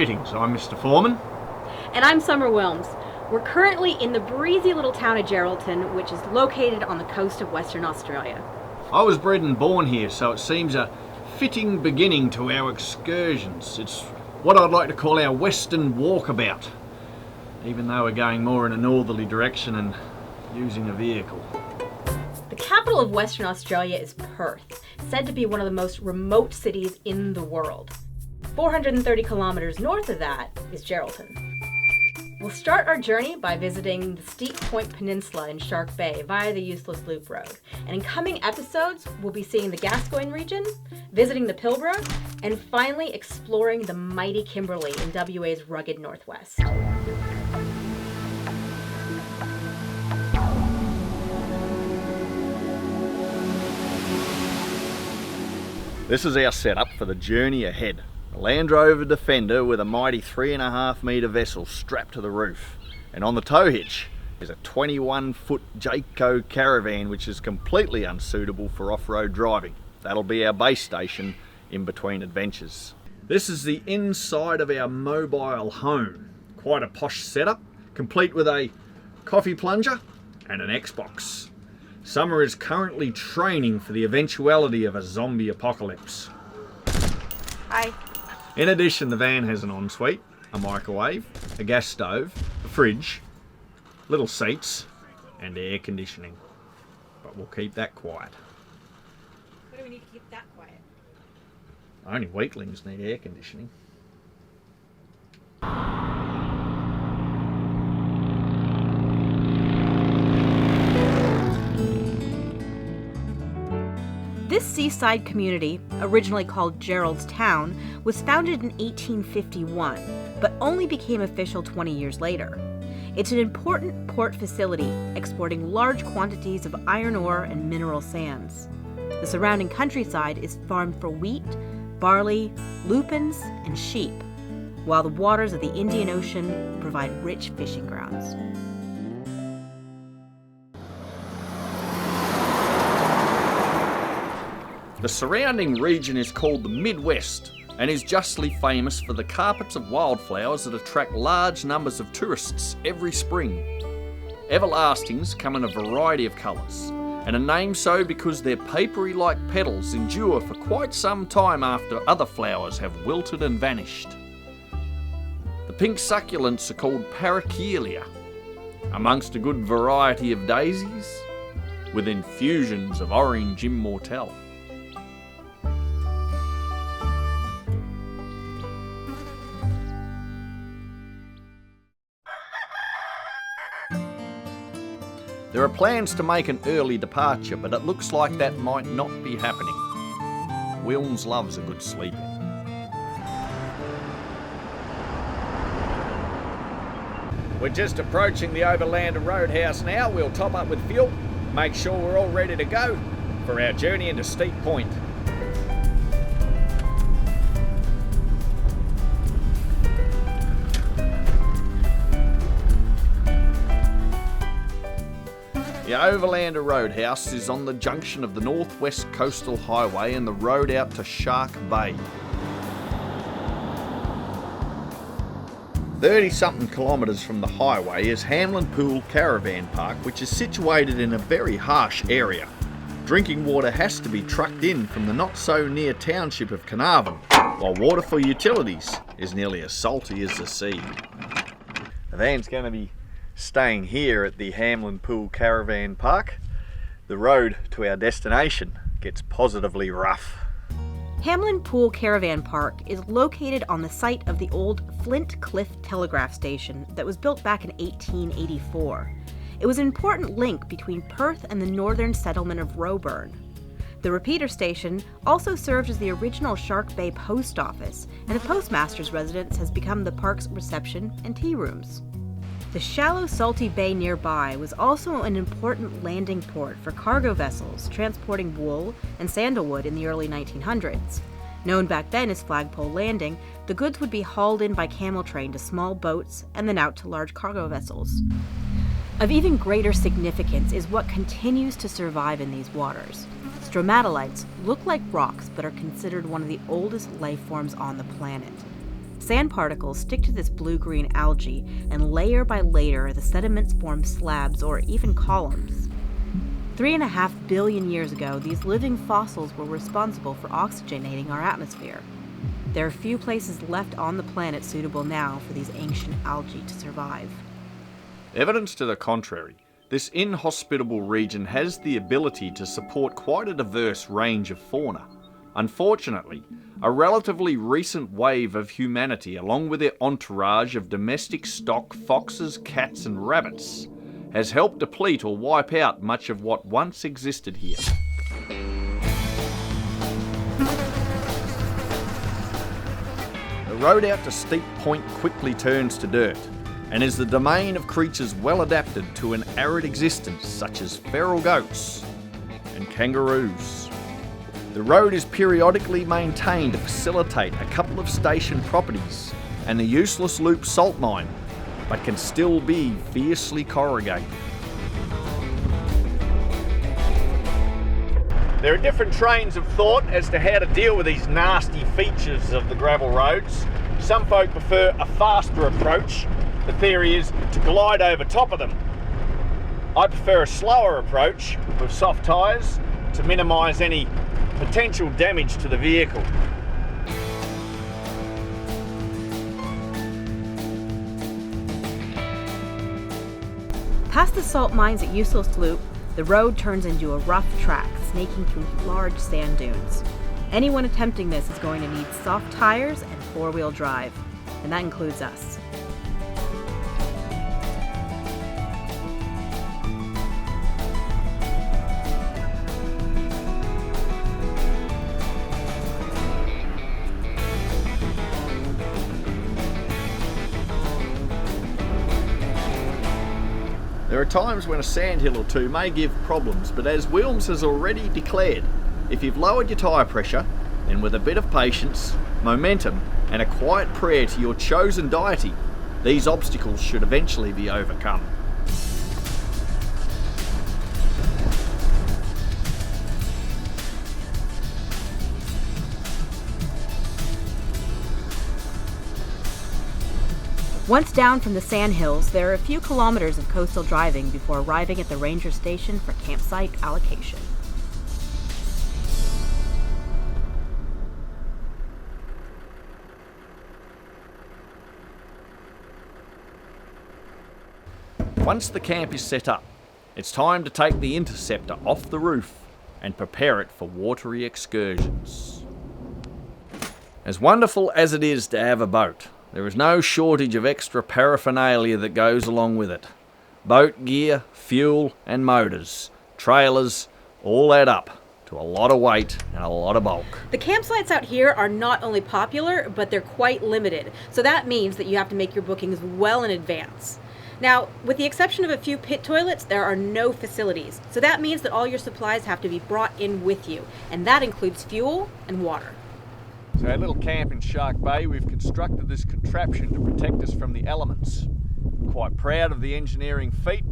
Greetings, I'm Mr. Foreman. And I'm Summer Wilms. We're currently in the breezy little town of Geraldton, which is located on the coast of Western Australia. I was bred and born here, so it seems a fitting beginning to our excursions. It's what I'd like to call our western walkabout, even though we're going more in a northerly direction and using a vehicle. The capital of Western Australia is Perth, said to be one of the most remote cities in the world. 430 kilometers north of that is Geraldton. We'll start our journey by visiting the Steep Point Peninsula in Shark Bay via the Useless Loop Road. And in coming episodes, we'll be seeing the Gascoyne region, visiting the Pilbara, and finally exploring the mighty Kimberley in WA's rugged northwest. This is our setup for the journey ahead. A Land Rover Defender with a mighty 3.5 metre vessel strapped to the roof. And on the tow hitch is a 21-foot Jayco Caravan, which is completely unsuitable for off-road driving. That'll be our base station in between adventures. This is the inside of our mobile home. Quite a posh setup, complete with a coffee plunger and an Xbox. Summer is currently training for the eventuality of a zombie apocalypse. Hi. In addition, the van has an ensuite, a microwave, a gas stove, a fridge, little seats, and air conditioning. But we'll keep that quiet. Why do we need to keep that quiet? Only weaklings need air conditioning. This seaside community, originally called Gerald's Town, was founded in 1851, but only became official 20 years later. It's an important port facility, exporting large quantities of iron ore and mineral sands. The surrounding countryside is farmed for wheat, barley, lupins, and sheep, while the waters of the Indian Ocean provide rich fishing grounds. The surrounding region is called the Midwest and is justly famous for the carpets of wildflowers that attract large numbers of tourists every spring. Everlastings come in a variety of colours and are named so because their papery-like petals endure for quite some time after other flowers have wilted and vanished. The pink succulents are called parakeelia, amongst a good variety of daisies with infusions of orange immortelle. There are plans to make an early departure, but it looks like that might not be happening. Wilms loves a good sleep in. We're just approaching the Overlander Roadhouse now. We'll top up with fuel, make sure we're all ready to go for our journey into Steep Point. The Overlander Roadhouse is on the junction of the Northwest Coastal Highway and the road out to Shark Bay. 30-something kilometres from the highway is Hamelin Pool Caravan Park, which is situated in a very harsh area. Drinking water has to be trucked in from the not-so-near township of Caravan, while water for utilities is nearly as salty as the sea. The van's going to be staying here at the Hamelin Pool Caravan Park. The road to our destination gets positively rough. Hamelin Pool Caravan Park is located on the site of the old Flint Cliff Telegraph Station that was built back in 1884. It was an important link between Perth and the northern settlement of Roburn. The repeater station also served as the original Shark Bay post office, and the postmaster's residence has become the park's reception and tea rooms. The shallow, salty bay nearby was also an important landing port for cargo vessels transporting wool and sandalwood in the early 1900s. Known back then as Flagpole Landing, the goods would be hauled in by camel train to small boats and then out to large cargo vessels. Of even greater significance is what continues to survive in these waters. Stromatolites look like rocks but are considered one of the oldest life forms on the planet. Sand particles stick to this blue-green algae, and layer by layer the sediments form slabs or even columns. 3.5 billion years ago, these living fossils were responsible for oxygenating our atmosphere. There are few places left on the planet suitable now for these ancient algae to survive. Evidence to the contrary. This inhospitable region has the ability to support quite a diverse range of fauna. Unfortunately, a relatively recent wave of humanity, along with their entourage of domestic stock foxes, cats and rabbits, has helped deplete or wipe out much of what once existed here. The road out to Steep Point quickly turns to dirt, and is the domain of creatures well adapted to an arid existence such as feral goats and kangaroos. The road is periodically maintained to facilitate a couple of station properties and the useless loop salt mine, but can still be fiercely corrugated. There are different trains of thought as to how to deal with these nasty features of the gravel roads. Some folk prefer a faster approach. The theory is to glide over top of them. I prefer a slower approach with soft tyres to minimise any potential damage to the vehicle. Past the salt mines at Useless Loop, the road turns into a rough track, snaking through large sand dunes. Anyone attempting this is going to need soft tires and four-wheel drive, and that includes us. There are times when a sandhill or two may give problems, but as Wilms has already declared, if you've lowered your tyre pressure, then with a bit of patience, momentum and a quiet prayer to your chosen deity, these obstacles should eventually be overcome. Once down from the sandhills, there are a few kilometers of coastal driving before arriving at the ranger station for campsite allocation. Once the camp is set up, it's time to take the interceptor off the roof and prepare it for watery excursions. As wonderful as it is to have a boat, there is no shortage of extra paraphernalia that goes along with it. Boat gear, fuel and motors, trailers, all add up to a lot of weight and a lot of bulk. The campsites out here are not only popular, but they're quite limited. So that means that you have to make your bookings well in advance. Now, with the exception of a few pit toilets, there are no facilities. So that means that all your supplies have to be brought in with you, and that includes fuel and water. So our little camp in Shark Bay, we've constructed this contraption to protect us from the elements. Quite proud of the engineering feat.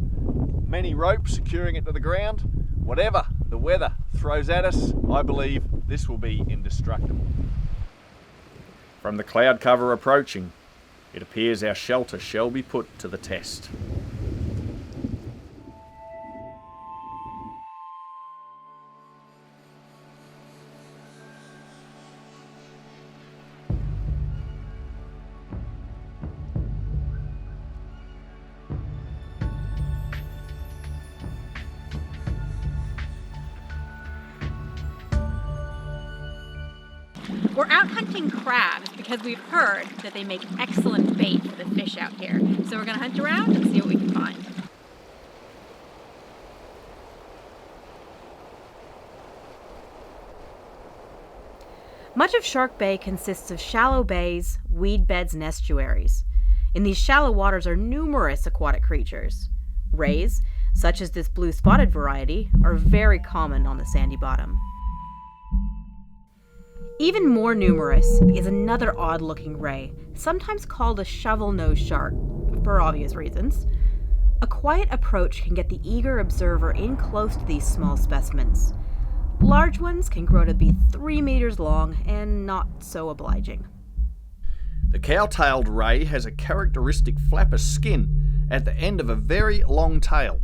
Many ropes securing it to the ground. Whatever the weather throws at us, I believe this will be indestructible. From the cloud cover approaching, it appears our shelter shall be put to the test. We're out hunting crabs because we've heard that they make excellent bait for the fish out here. So we're going to hunt around and see what we can find. Much of Shark Bay consists of shallow bays, weed beds, and estuaries. In these shallow waters are numerous aquatic creatures. Rays, such as this blue-spotted variety, are very common on the sandy bottom. Even more numerous is another odd-looking ray, sometimes called a shovelnose shark, for obvious reasons. A quiet approach can get the eager observer in close to these small specimens. Large ones can grow to be 3 meters long and not so obliging. The cow-tailed ray has a characteristic flapper skin at the end of a very long tail.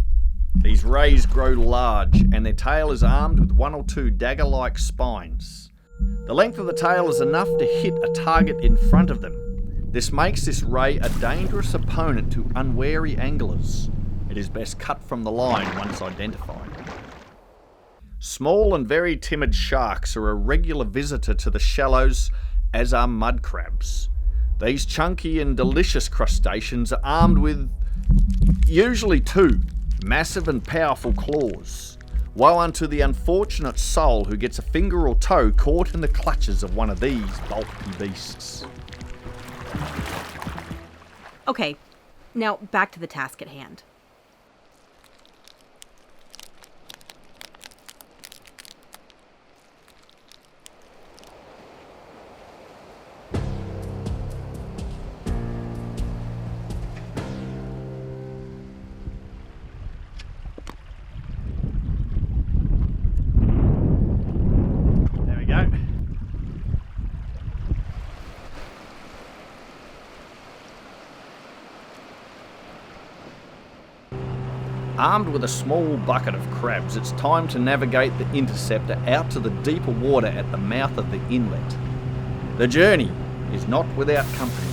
These rays grow large and their tail is armed with 1 or 2 dagger-like spines. The length of the tail is enough to hit a target in front of them. This makes this ray a dangerous opponent to unwary anglers. It is best cut from the line once identified. Small and very timid sharks are a regular visitor to the shallows, as are mud crabs. These chunky and delicious crustaceans are armed with, usually 2, massive and powerful claws. Woe unto the unfortunate soul who gets a finger or toe caught in the clutches of one of these bulky beasts. Okay, now back to the task at hand. There we go. Armed with a small bucket of crabs, it's time to navigate the interceptor out to the deeper water at the mouth of the inlet. The journey is not without company.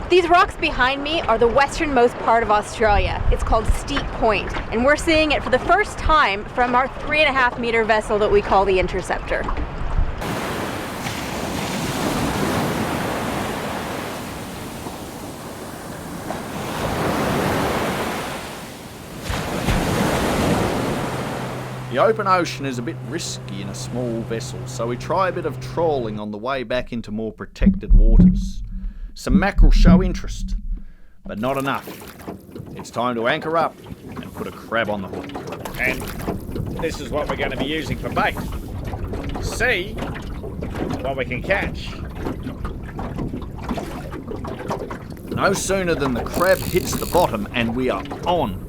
These rocks behind me are the westernmost part of Australia. It's called Steep Point, and we're seeing it for the first time from our 3.5 meter vessel that we call the Interceptor. The open ocean is a bit risky in a small vessel, so we try a bit of trawling on the way back into more protected waters. Some mackerel show interest, but not enough. It's time to anchor up and put a crab on the hook. And this is what we're going to be using for bait. See what we can catch. No sooner than the crab hits the bottom and we are on.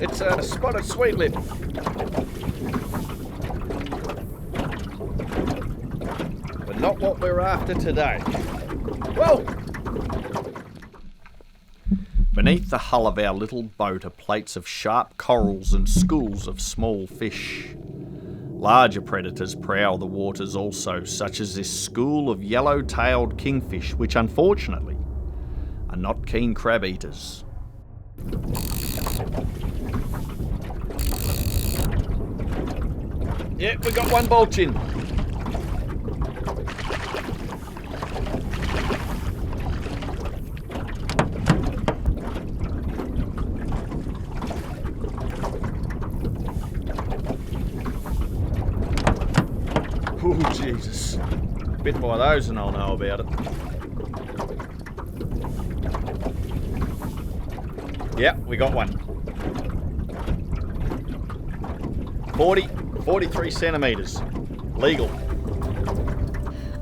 It's a spotted sweetlip. But not what we're after today. Whoa! Beneath the hull of our little boat are plates of sharp corals and schools of small fish. Larger predators prowl the waters also, such as this school of yellow-tailed kingfish, which unfortunately are not keen crab eaters. Yeah, we got one bulge in. Oh, Jesus. Bit by those and I'll know about it. Yeah, we got one. 43 centimetres. Legal.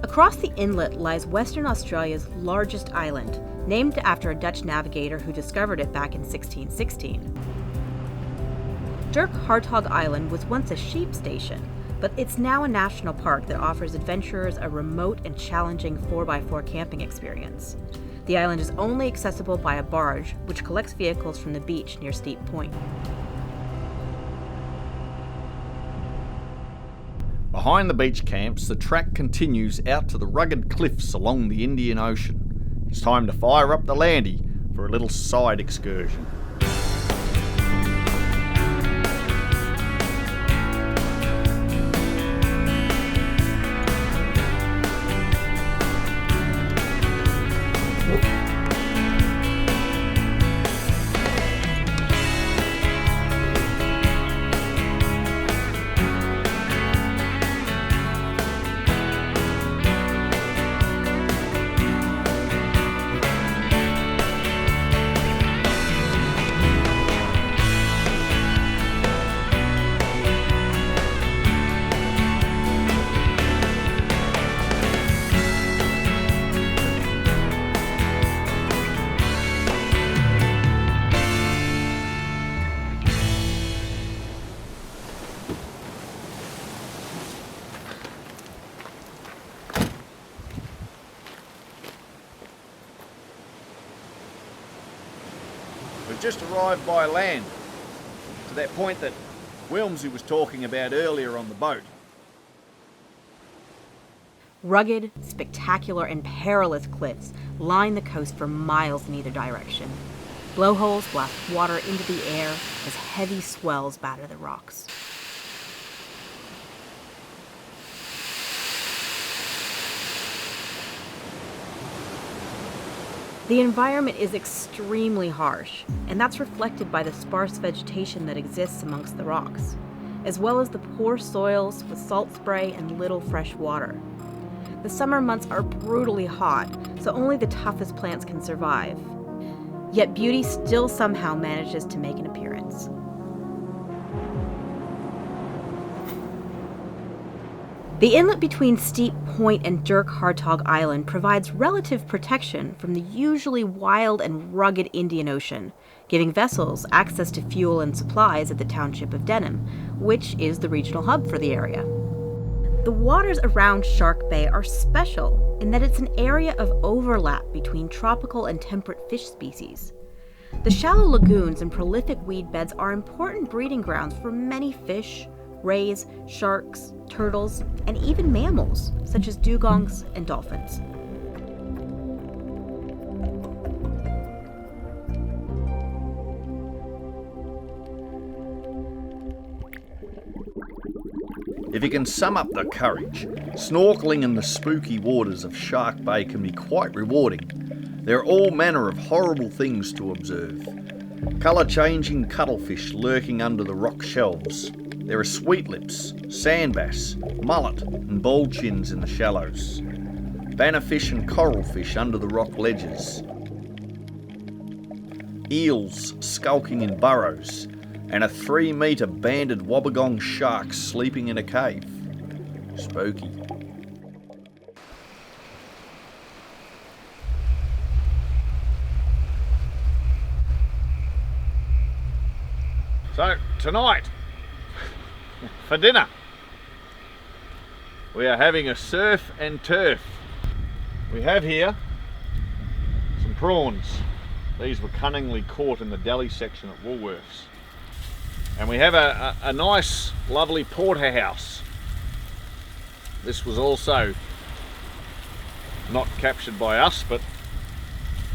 Across the inlet lies Western Australia's largest island, named after a Dutch navigator who discovered it back in 1616. Dirk Hartog Island was once a sheep station, but it's now a national park that offers adventurers a remote and challenging 4x4 camping experience. The island is only accessible by a barge, which collects vehicles from the beach near Steep Point. Behind the beach camps, the track continues out to the rugged cliffs along the Indian Ocean. It's time to fire up the landy for a little side excursion. We've just arrived by land, to that point that Wilms was talking about earlier on the boat. Rugged, spectacular, and perilous cliffs line the coast for miles in either direction. Blowholes blast water into the air as heavy swells batter the rocks. The environment is extremely harsh, and that's reflected by the sparse vegetation that exists amongst the rocks, as well as the poor soils with salt spray and little fresh water. The summer months are brutally hot, so only the toughest plants can survive. Yet beauty still somehow manages to make an appearance. The inlet between Steep Point and Dirk Hartog Island provides relative protection from the usually wild and rugged Indian Ocean, giving vessels access to fuel and supplies at the township of Denham, which is the regional hub for the area. The waters around Shark Bay are special in that it's an area of overlap between tropical and temperate fish species. The shallow lagoons and prolific weed beds are important breeding grounds for many fish, rays, sharks, turtles, and even mammals, such as dugongs and dolphins. If you can sum up the courage, snorkeling in the spooky waters of Shark Bay can be quite rewarding. There are all manner of horrible things to observe. Colour-changing cuttlefish lurking under the rock shelves. There are sweetlips, sand bass, mullet and ball chins in the shallows. Bannerfish and coralfish under the rock ledges. Eels skulking in burrows, and a 3-metre banded wobbegong shark sleeping in a cave. Spooky. So, tonight, for dinner, we are having a surf and turf. We have here some prawns. These were cunningly caught in the deli section at Woolworths. And we have a nice, lovely porterhouse. This was also not captured by us, but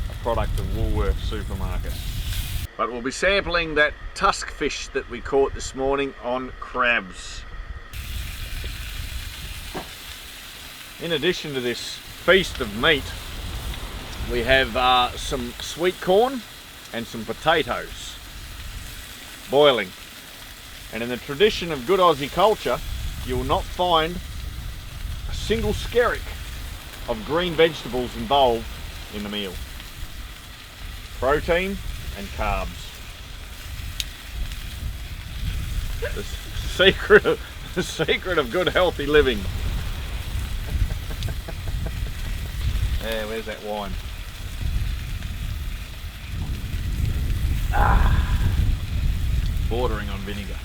a product of Woolworths supermarket. But we'll be sampling that tusk fish that we caught this morning on crabs. In addition to this feast of meat, we have some sweet corn and some potatoes boiling. And in the tradition of good Aussie culture, you will not find a single skerrick of green vegetables involved in the meal. Protein and carbs. The secret of good healthy living. Yeah, where's that wine? Bordering on vinegar.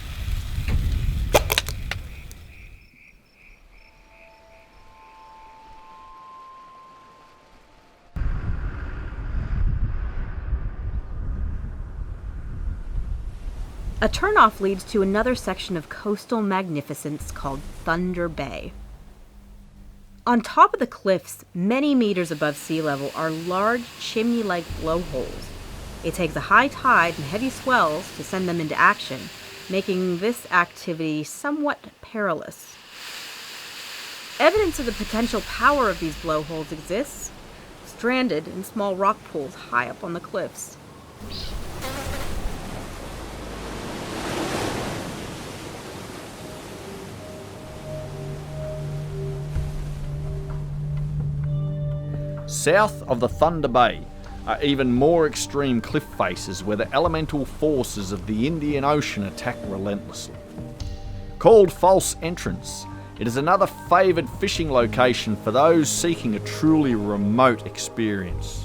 A turnoff leads to another section of coastal magnificence called Thunder Bay. On top of the cliffs, many meters above sea level, are large chimney-like blowholes. It takes a high tide and heavy swells to send them into action, making this activity somewhat perilous. Evidence of the potential power of these blowholes exists, stranded in small rock pools high up on the cliffs. South of the Thunder Bay are even more extreme cliff faces where the elemental forces of the Indian Ocean attack relentlessly. Called False Entrance, it is another favoured fishing location for those seeking a truly remote experience.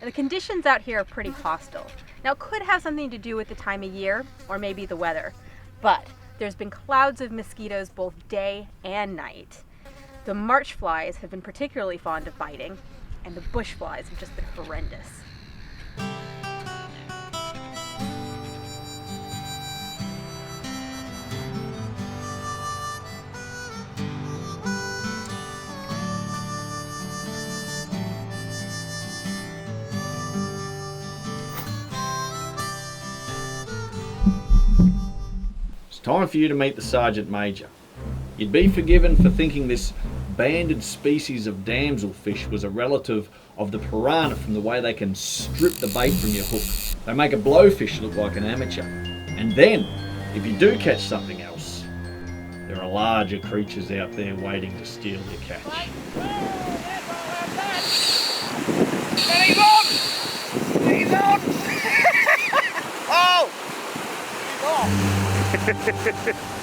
The conditions out here are pretty hostile. Now, it could have something to do with the time of year, or maybe the weather, but there's been clouds of mosquitoes both day and night. The march flies have been particularly fond of biting, and the bush flies have just been horrendous. It's time for you to meet the Sergeant Major. You'd be forgiven for thinking this banded species of damselfish was a relative of the piranha from the way they can strip the bait from your hook. They make a blowfish look like an amateur. And then, if you do catch something else, there are larger creatures out there waiting to steal your catch. And he's on! He's on! Oh! He's on!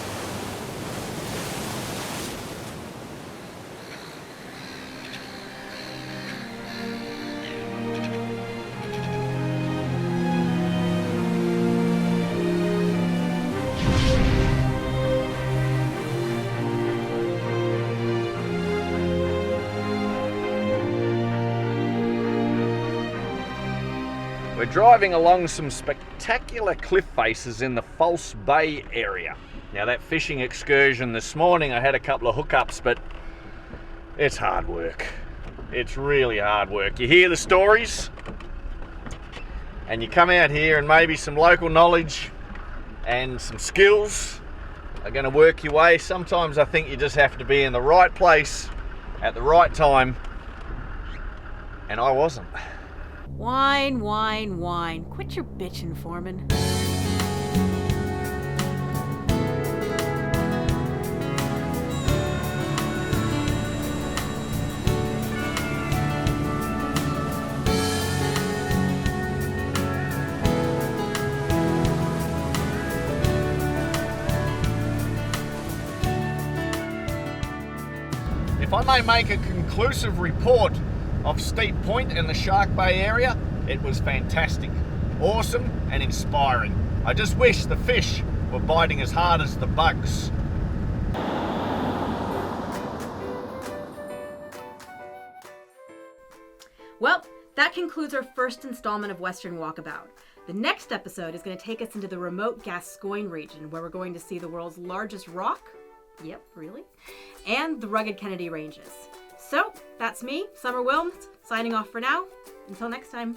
We're driving along some spectacular cliff faces in the False Bay area. Now that fishing excursion this morning, I had a couple of hookups, but it's hard work. It's really hard work. You hear the stories, and you come out here and maybe some local knowledge and some skills are going to work your way. Sometimes I think you just have to be in the right place at the right time, and I wasn't. Whine, whine, whine. Quit your bitchin', Foreman. If I may make a conclusive report of Steep Point in the Shark Bay area, it was fantastic, awesome and inspiring. I just wish the fish were biting as hard as the bugs. Well, that concludes our first installment of Western Walkabout. The next episode is going to take us into the remote Gascoyne region, where we're going to see the world's largest rock. Yep, really? And the rugged Kennedy Ranges. So, that's me, Summer Wilms, signing off for now. Until next time.